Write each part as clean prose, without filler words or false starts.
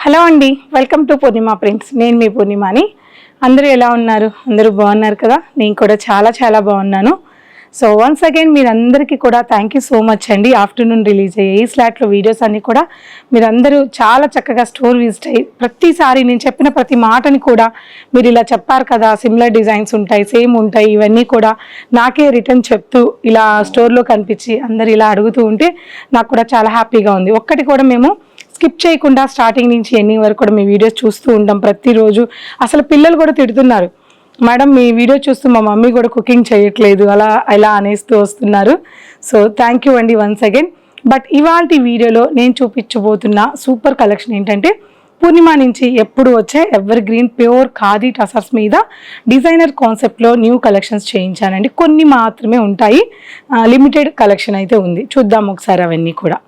Hello అండి, welcome to Purnima prints. నేను మీ పూర్ణిమని. అందరూ ఎలా ఉన్నారు? అందరూ బాగున్నారు కదా? నేను కూడా చాలా బాగున్నాను. సో వన్స్ అగైన్ మీరందరికీ కూడా థ్యాంక్ యూ సో మచ్ అండి. ఆఫ్టర్నూన్ రిలీజ్ అయ్యే ఈ స్లాట్లో వీడియోస్ అన్నీ కూడా మీరందరూ చాలా చక్కగా స్టోర్ విజిట్ అయ్యి ప్రతిసారి నేను చెప్పిన ప్రతి మాటని కూడా మీరు ఇలా చెప్పారు కదా, సిమిలర్ డిజైన్స్ ఉంటాయి, సేమ్ ఉంటాయి, ఇవన్నీ కూడా నాకే రిటర్న్ చెప్తూ ఇలా స్టోర్లో కనిపించి అందరు ఇలా అడుగుతూ ఉంటే నాకు కూడా చాలా హ్యాపీగా ఉంది. ఒక్కటి కూడా మేము స్కిప్ చేయకుండా స్టార్టింగ్ నుంచి ఎండింగ్ వరకు కూడా మీ వీడియోస్ చూస్తూ ఉంటాం ప్రతిరోజు. అసలు పిల్లలు కూడా తిడుతున్నారు, మేడం మీ వీడియో చూస్తూ మా మమ్మీ కూడా కుకింగ్ చేయట్లేదు అలా అనేస్తూ వస్తున్నారు. సో థ్యాంక్ యూ అండి వన్స్ అగైన్. బట్ ఇవాళ వీడియోలో నేను చూపించబోతున్న సూపర్ కలెక్షన్ ఏంటంటే పూర్ణిమ నుంచి ఎప్పుడు వచ్చే ever green pure khadi tussars మీద డిజైనర్ కాన్సెప్ట్లో న్యూ కలెక్షన్స్ చేయించానండి. కొన్ని మాత్రమే ఉంటాయి, లిమిటెడ్ కలెక్షన్ అయితే ఉంది. చూద్దాం ఒకసారి అవన్నీ కూడా.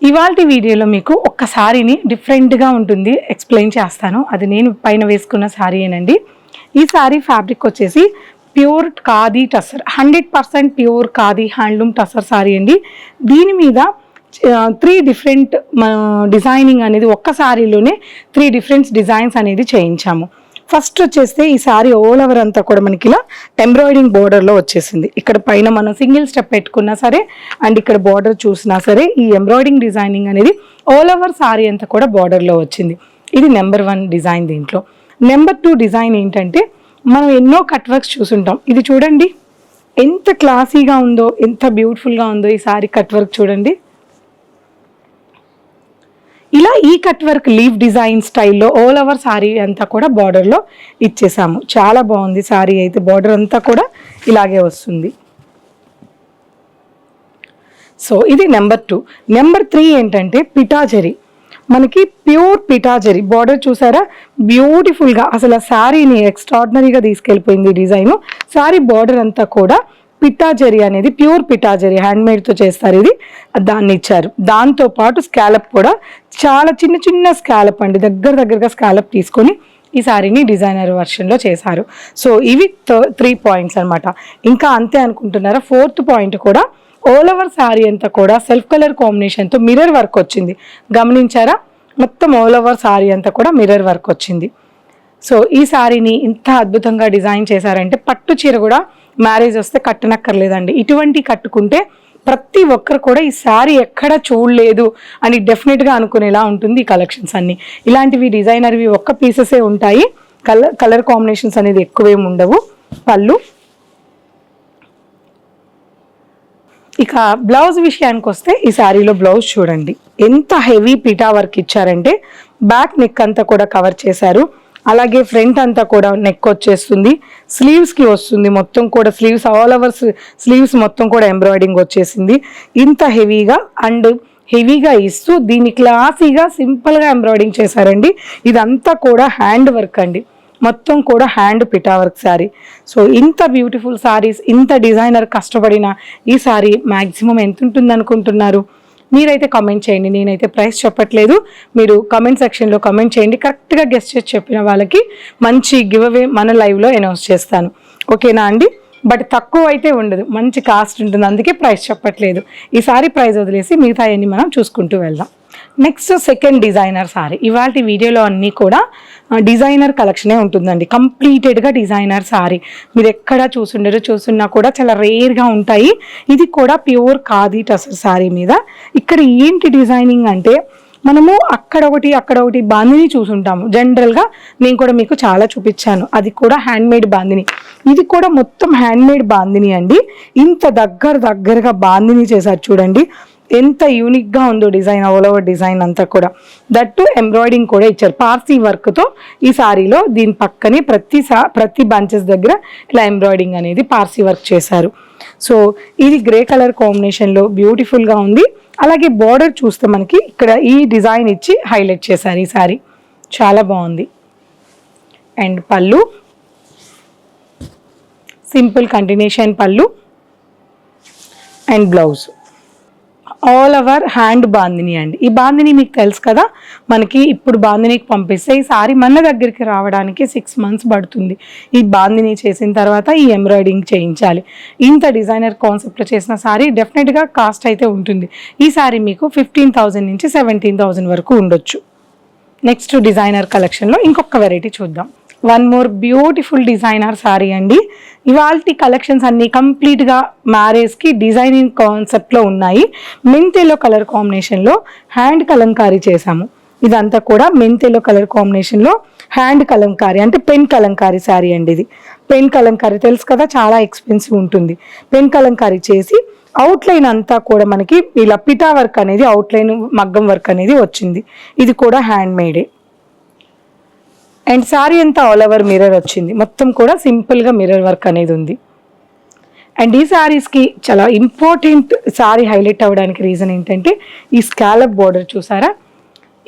ఇవాళ వీడియోలో మీకు ఒక్క శారీని డిఫరెంట్గా ఉంటుంది ఎక్స్ప్లెయిన్ చేస్తాను. అది నేను పైన వేసుకున్న శారీయేనండి. ఈ శారీ ఫ్యాబ్రిక్ వచ్చేసి pure khadi tussar, 100% pure khadi handloom tussar sari అండి. దీని మీద 3 డిఫరెంట్ డిజైనింగ్ అనేది ఒక్క శారీలోనే 3 డిఫరెంట్ డిజైన్స్ అనేది చేయించాము. ఫస్ట్ వచ్చేస్తే ఈ శారీ ఆల్ ఓవర్ అంతా కూడా మనకి ఇలా ఎంబ్రాయిడింగ్ బోర్డర్లో వచ్చేసింది. ఇక్కడ పైన మనం సింగిల్ స్టెప్ పెట్టుకున్నా సరే అండ్ ఇక్కడ బోర్డర్ చూసినా సరే ఈ ఎంబ్రాయిడింగ్ డిజైనింగ్ అనేది ఆల్ ఓవర్ శారీ అంతా కూడా బోర్డర్లో వచ్చింది. ఇది నెంబర్ 1 డిజైన్. దీంట్లో నెంబర్ 2 డిజైన్ ఏంటంటే మనం ఎన్నో కట్ వర్క్స్ చూసుంటాం. ఇది చూడండి ఎంత క్లాసీగా ఉందో, ఎంత బ్యూటిఫుల్గా ఉందో ఈ శారీ కట్ వర్క్ చూడండి. ఇలా ఈ కట్ వర్క్ లీవ్ డిజైన్ స్టైల్లో ఆల్ ఓవర్ శారీ అంతా కూడా బార్డర్లో ఇచ్చేసాము. చాలా బాగుంది శారీ అయితే. బార్డర్ అంతా కూడా ఇలాగే వస్తుంది. సో ఇది నెంబర్ 2. నెంబర్ 3 ఏంటంటే పిటాజరీ, మనకి ప్యూర్ పిటాజరీ బార్డర్ చూసారా, బ్యూటిఫుల్గా అసలు శారీని ఎక్స్ట్రాడినరీగా తీసుకెళ్ళిపోయింది డిజైను. శారీ బార్డర్ అంతా కూడా పిటాజరీ అనేది ప్యూర్ పిటాజరీ హ్యాండ్మేడ్తో చేస్తారు. ఇది దాన్ని ఇచ్చారు. దాంతోపాటు స్కాలప్ కూడా చాలా చిన్న స్కాలప్ అండి, దగ్గరగా స్కాలప్ తీసుకొని ఈ శారీని డిజైనర్ వర్షన్లో చేశారు. సో ఇవి 3 పాయింట్స్ అనమాట. ఇంకా అంతే అనుకుంటున్నారా? 4th పాయింట్ కూడా ఆల్ ఓవర్ శారీ అంతా కూడా సెల్ఫ్ కలర్ కాంబినేషన్తో మిర్రర్ వర్క్ వచ్చింది. గమనించారా? మొత్తం ఆల్ ఓవర్ శారీ అంతా కూడా మిర్రర్ వర్క్ వచ్చింది. సో ఈ శారీని ఇంత అద్భుతంగా డిజైన్ చేశారంటే పట్టు చీర కూడా మ్యారేజ్ వస్తే కట్టనక్కర్లేదండి. ఇటువంటి కట్టుకుంటే ప్రతి ఒక్కరు కూడా ఈ శారీ ఎక్కడ చూడలేదు అని డెఫినెట్గా అనుకునేలా ఉంటుంది ఈ కలెక్షన్స్ అన్నీ. ఇలాంటివి డిజైనర్వి ఒక్క పీసెసే ఉంటాయి, కలర్ కాంబినేషన్స్ అనేది ఎక్కువేమి ఉండవు. పళ్ళు. ఇక బ్లౌజ్ విషయానికి వస్తే ఈ శారీలో బ్లౌజ్ చూడండి ఎంత హెవీ పిటా వర్క్ ఇచ్చారంటే బ్యాక్ నెక్ అంతా కూడా కవర్ చేశారు. అలాగే ఫ్రంట్ అంతా కూడా నెక్ వచ్చేస్తుంది, స్లీవ్స్కి వస్తుంది మొత్తం కూడా స్లీవ్స్, ఆల్ ఓవర్ స్లీవ్స్ మొత్తం కూడా ఎంబ్రాయిడింగ్ వచ్చేసింది. ఇంత హెవీగా ఇస్తూ దీన్ని క్లాసీగా సింపుల్గా ఎంబ్రాయిడింగ్ చేశారండి. ఇదంతా కూడా హ్యాండ్ వర్క్ అండి, మొత్తం కూడా హ్యాండ్ పిటా వర్క్ శారీ. సో ఇంత బ్యూటిఫుల్ శారీస్, ఇంత డిజైనర్ కష్టపడిన ఈ శారీ మ్యాక్సిమం ఎంత ఉంటుంది అనుకుంటున్నారు? మీరైతే కామెంట్ చేయండి. నేనైతే ప్రైస్ చెప్పట్లేదు, మీరు కామెంట్ సెక్షన్లో కామెంట్ చేయండి. కరెక్ట్గా గెస్ట్ చేసి చెప్పిన వాళ్ళకి మంచి గివ్ అవే మన లైవ్లో అనౌన్స్ చేస్తాను. ఓకేనా అండి? బట్ తక్కువ అయితే ఉండదు, మంచి కాస్ట్ ఉంటుంది, అందుకే ప్రైస్ చెప్పట్లేదు. ఈ సారీ ప్రైస్ వదిలేసి మిగతా అన్ని మనం చూసుకుంటూ వెళ్దాం. Next second designer sorry. ఇవాళ వీడియోలో అన్నీ కూడా డిజైనర్ కలెక్షనే ఉంటుందండి, కంప్లీటెడ్గా డిజైనర్ సారీ. మీరు ఎక్కడ చూసున్నా కూడా చాలా రేర్గా ఉంటాయి. ఇది కూడా ప్యూర్ ఖాదీ టసర్ సారీ మీద. ఇక్కడ ఏంటి డిజైనింగ్ అంటే మనము అక్కడ ఒకటి బాందిని చూసుంటాము జనరల్గా. నేను కూడా మీకు చాలా చూపించాను, అది కూడా హ్యాండ్మేడ్ బాందిని. ఇది కూడా మొత్తం హ్యాండ్మేడ్ బాందిని అండి. ఇంత దగ్గరగా బాందిని చేశారు చూడండి, ఎంత యూనిక్గా ఉందో డిజైన్, ఆల్ ఓవర్ డిజైన్ అంతా కూడా. దట్టు ఎంబ్రాయిడింగ్ కూడా ఇచ్చారు పార్సీ వర్క్తో ఈ సారీలో. దీని పక్కనే ప్రతి బంచెస్ దగ్గర ఇలా ఎంబ్రాయిడింగ్ అనేది పార్సీ వర్క్ చేశారు. సో ఇది గ్రే కలర్ కాంబినేషన్లో బ్యూటిఫుల్గా ఉంది. అలాగే బార్డర్ చూస్తే మనకి ఇక్కడ ఈ డిజైన్ ఇచ్చి హైలైట్ చేశారు ఈ సారీ, చాలా బాగుంది. అండ్ పళ్ళు, సింపుల్ కంటిన్యూషన్ పళ్ళు and blouse. All over hand bandhani అండి. ఈ బాందిని మీకు తెలుసు కదా, మనకి ఇప్పుడు బాందినికి పంపిస్తే ఈ సారీ మన దగ్గరికి రావడానికి 6 months పడుతుంది. ఈ బాందిని చేసిన తర్వాత ఈ ఎంబ్రాయిడింగ్ చేయించాలి. ఇంత డిజైనర్ కాన్సెప్ట్లో చేసిన సారీ డెఫినెట్గా కాస్ట్ అయితే ఉంటుంది. ఈ సారీ మీకు 15,000 నుంచి 17,000 వరకు ఉండొచ్చు. నెక్స్ట్ డిజైనర్ కలెక్షన్లో ఇంకొక వెరైటీ చూద్దాం. One more beautiful designer sorry అండి. ఇవాల్టి కలెక్షన్స్ అన్నీ కంప్లీట్గా మ్యారేజ్కి డిజైనింగ్ కాన్సెప్ట్లో ఉన్నాయి. మెంత్ ఎల్లో కలర్ కాంబినేషన్లో హ్యాండ్ కలంకారీ చేశాము. ఇదంతా కూడా మెంత్ ఎల్లో కలర్ కాంబినేషన్లో హ్యాండ్ కలంకారీ అంటే పెన్ కలంకారీ శారీ అండి. ఇది పెన్ కలంకారీ తెలుసు కదా, చాలా ఎక్స్పెన్సివ్ ఉంటుంది. పెన్ కలంకారీ చేసి అవుట్లైన్ అంతా కూడా మనకి ఇలా పిటా వర్క్ అనేది, అవుట్లైన్ మగ్గం వర్క్ అనేది వచ్చింది. ఇది కూడా హ్యాండ్ మేడే. అండ్ శారీ అంతా ఆల్ ఓవర్ మిర్రర్ వచ్చింది. మొత్తం కూడా సింపుల్గా మిర్రర్ వర్క్ అనేది ఉంది. అండ్ ఈ శారీస్కి చాలా ఇంపార్టెంట్ శారీ హైలైట్ అవ్వడానికి రీజన్ ఏంటంటే ఈ స్కాలప్ బోర్డర్ చూసారా.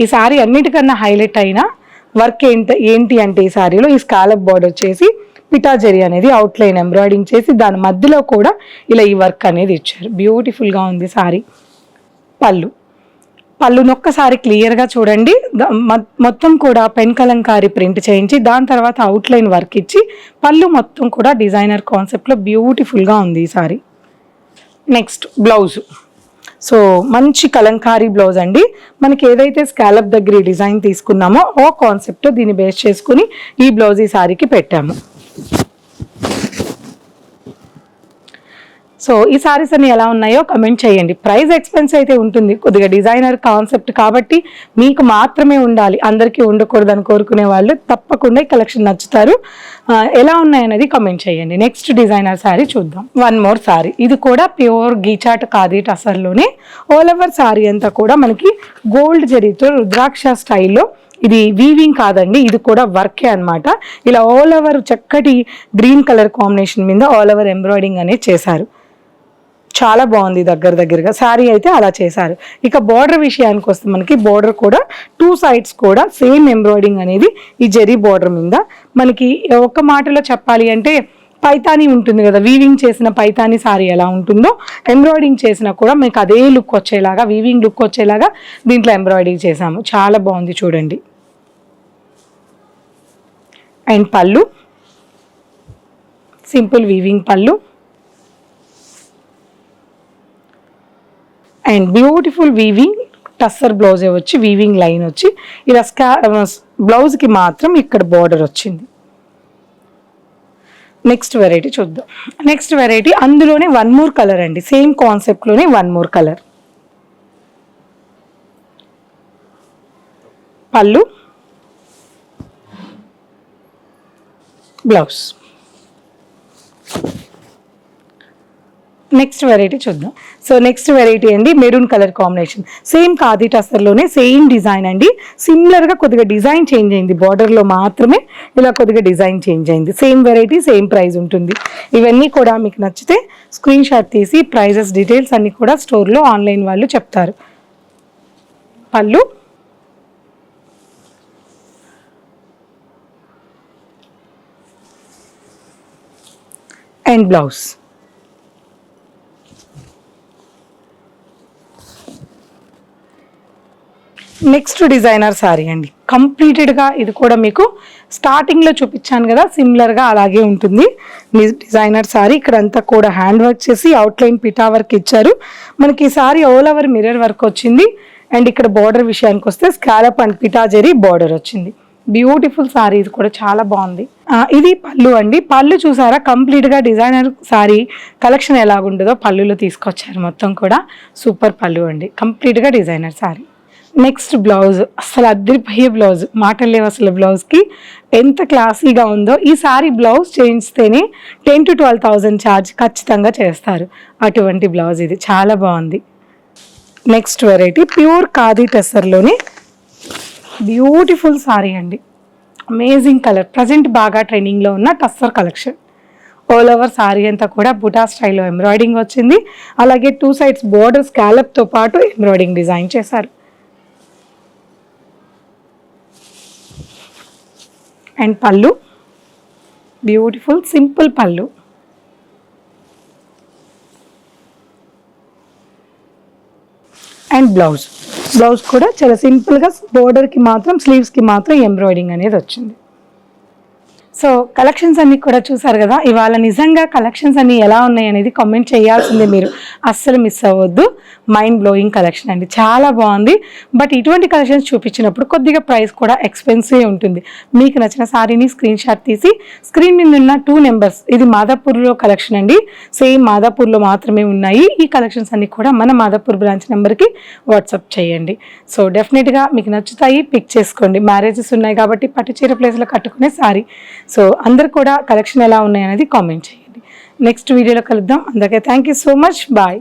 ఈ శారీ అన్నిటికన్నా హైలైట్ అయిన వర్క్ ఏంటి అంటే ఈ శారీలో ఈ స్కాలప్ బోర్డర్ చేసి పిటాజరీ అనేది అవుట్లైన్ ఎంబ్రాయిడింగ్ చేసి దాని మధ్యలో కూడా ఇలా ఈ వర్క్ అనేది ఇచ్చారు. బ్యూటిఫుల్గా ఉంది శారీ. పళ్ళును ఒక్కసారి క్లియర్గా చూడండి. మొత్తం కూడా పెన్ కలంకారీ ప్రింట్ చేయించి దాని తర్వాత అవుట్లైన్ వర్క్ ఇచ్చి పళ్ళు మొత్తం కూడా డిజైనర్ కాన్సెప్ట్లో బ్యూటిఫుల్గా ఉంది ఈ సారీ. Next blouse. సో మంచి కలంకారీ బ్లౌజ్ అండి. మనకి ఏదైతే స్కాలప్ దగ్గర డిజైన్ తీసుకున్నామో ఆ కాన్సెప్ట్ దీన్ని బేస్ చేసుకుని ఈ బ్లౌజ్ ఈ సారీకి పెట్టాము. సో ఈ సారీస్ అన్ని ఎలా ఉన్నాయో కమెంట్ చేయండి. ప్రైస్ ఎక్స్పెన్స్ అయితే ఉంటుంది, కొద్దిగా డిజైనర్ కాన్సెప్ట్ కాబట్టి మీకు మాత్రమే ఉండాలి, అందరికీ ఉండకూడదని కోరుకునే వాళ్ళు తప్పకుండా ఈ కలెక్షన్ నచ్చుతారు. ఎలా ఉన్నాయనేది కమెంట్ చేయండి. నెక్స్ట్ డిజైనర్ శారీ చూద్దాం. One more sari. ఇది కూడా ప్యూర్ గీచాట్ ఖాదీ టసర్లోనే ఆల్ ఓవర్ శారీ అంతా కూడా మనకి గోల్డ్ జరీతో రుద్రాక్ష స్టైల్లో, ఇది వీవింగ్ కాదండి, ఇది కూడా వర్కే అనమాట. ఇలా ఆల్ ఓవర్ చక్కటి గ్రీన్ కలర్ కాంబినేషన్ మీద ఆల్ ఓవర్ ఎంబ్రాయిడింగ్ అనేది చేశారు. చాలా బాగుంది. దగ్గరగా శారీ అయితే అలా చేశారు. ఇక బోర్డర్ విషయానికి వస్తే మనకి బోర్డర్ కూడా 2 sides కూడా సేమ్ ఎంబ్రాయిడింగ్ అనేది ఈ జెరీ బోర్డర్ మీద. మనకి ఒక మాటలో చెప్పాలి అంటే పైతానీ ఉంటుంది కదా, వీవింగ్ చేసిన పైతానీ సారీ ఎలా ఉంటుందో ఎంబ్రాయిడింగ్ చేసినా కూడా మీకు అదే లుక్ వచ్చేలాగా, వీవింగ్ లుక్ వచ్చేలాగా దీంట్లో ఎంబ్రాయిడింగ్ చేసాము. చాలా బాగుంది చూడండి. అండ్ పళ్ళు సింపుల్ వీవింగ్ పళ్ళు అండ్ బ్యూటిఫుల్ వీవింగ్ టస్సర్ బ్లౌజే వచ్చి వీవింగ్ లైన్ వచ్చి ఇలా బ్లౌజ్కి మాత్రం ఇక్కడ బార్డర్ వచ్చింది. నెక్స్ట్ వెరైటీ చూద్దాం. నెక్స్ట్ వెరైటీ అందులోనే వన్ మోర్ కలర్ అండి, సేమ్ కాన్సెప్ట్లోనే వన్ మోర్ కలర్. పళ్ళు, బ్లౌజ్. నెక్స్ట్ వెరైటీ చూద్దాం. సో నెక్స్ట్ వెరైటీ అండి maroon colour combination, same khadi టస్సర్లోనే సేమ్ డిజైన్ అండి. సిమిలర్గా కొద్దిగా డిజైన్ చేంజ్ అయింది, బార్డర్లో మాత్రమే ఇలా కొద్దిగా డిజైన్ చేంజ్ అయింది. సేమ్ వెరైటీ సేమ్ ప్రైస్ ఉంటుంది. ఇవన్నీ కూడా మీకు నచ్చితే స్క్రీన్ షాట్ తీసి ప్రైజెస్ డీటెయిల్స్ అన్నీ కూడా స్టోర్లో ఆన్లైన్ వాళ్ళు చెప్తారు. పళ్ళు, and blouse. Next designer sari అండి. కంప్లీటెడ్గా ఇది కూడా మీకు స్టార్టింగ్లో చూపించాను కదా, సిమిలర్గా అలాగే ఉంటుంది డిజైనర్ శారీ. ఇక్కడంతా కూడా హ్యాండ్ వర్క్ చేసి అవుట్లైన్ పిటా వర్క్ ఇచ్చారు. మనకి ఈ sari all over mirror work వచ్చింది. అండ్ ఇక్కడ బార్డర్ విషయానికి వస్తే స్కాలప్ అండ్ పిటా జరీ బార్డర్ వచ్చింది. బ్యూటిఫుల్ శారీ, ఇది కూడా చాలా బాగుంది. ఇది పళ్ళు అండి. పళ్ళు చూసారా, కంప్లీట్గా డిజైనర్ శారీ కలెక్షన్ ఎలాగుంటుందో పళ్ళులో తీసుకొచ్చారు. మొత్తం కూడా సూపర్ పళ్ళు అండి, కంప్లీట్గా డిజైనర్ శారీ. నెక్స్ట్ బ్లౌజ్, అసలు అద్దరిపోయే బ్లౌజ్, మాటలు లేవు అసలు బ్లౌజ్కి, ఎంత క్లాసీగా ఉందో. ఈ సారీ బ్లౌజ్ చేయించితేనే 10,000 to 12,000 ఛార్జ్ ఖచ్చితంగా చేస్తారు. అటువంటి బ్లౌజ్ ఇది, చాలా బాగుంది. నెక్స్ట్ వెరైటీ ప్యూర్ ఖాదీ టెస్సర్లోనే బ్యూటిఫుల్ సారీ అండి. అమేజింగ్ కలర్, ప్రజెంట్ బాగా ట్రెండింగ్లో ఉన్న tussar collection. All over sari అంతా కూడా బుటా స్టైల్లో ఎంబ్రాయిడింగ్ వచ్చింది. అలాగే 2 sides బోర్డర్ స్కాలప్తో పాటు ఎంబ్రాయిడింగ్ డిజైన్ చేశారు. అండ్ పళ్ళు బ్యూటిఫుల్ సింపుల్ పళ్ళు. అండ్ బ్లౌజ్ కూడా చాలా సింపుల్గా బోర్డర్కి మాత్రం స్లీవ్స్కి మాత్రం ఎంబ్రాయిడింగ్ అనేది వచ్చింది. సో కలెక్షన్స్ అన్నీ కూడా చూసారు కదా. ఇవాళ నిజంగా కలెక్షన్స్ అన్నీ ఎలా ఉన్నాయి అనేది కామెంట్ చేయాల్సిందే, మీరు అస్సలు మిస్ అవ్వద్దు. మైండ్ బ్లోయింగ్ కలెక్షన్ అండి, చాలా బాగుంది. బట్ ఇటువంటి కలెక్షన్స్ చూపించినప్పుడు కొద్దిగా ప్రైస్ కూడా ఎక్స్పెన్సివ్ ఉంటుంది. మీకు నచ్చిన సారీని స్క్రీన్ షాట్ తీసి స్క్రీన్ మీద ఉన్న 2 నెంబర్స్, ఇది మాదాపూర్లో కలెక్షన్ అండి, సేమ్ మాదాపూర్లో మాత్రమే ఉన్నాయి. ఈ కలెక్షన్స్ అన్నీ కూడా మన మాదాపూర్ బ్రాంచ్ నెంబర్కి వాట్సాప్ చేయండి. సో డెఫినెట్గా మీకు నచ్చుతాయి, పిక్ చేసుకోండి. మ్యారేజెస్ ఉన్నాయి కాబట్టి పట్టు చీర ప్లేస్లో కట్టుకునే సారీ. సో అందరు కూడా కలెక్షన్ ఎలా ఉన్నాయి అనేది కామెంట్ చేయండి. నెక్స్ట్ వీడియోలో కలుద్దాం. అందరికీ thank you so much. Bye.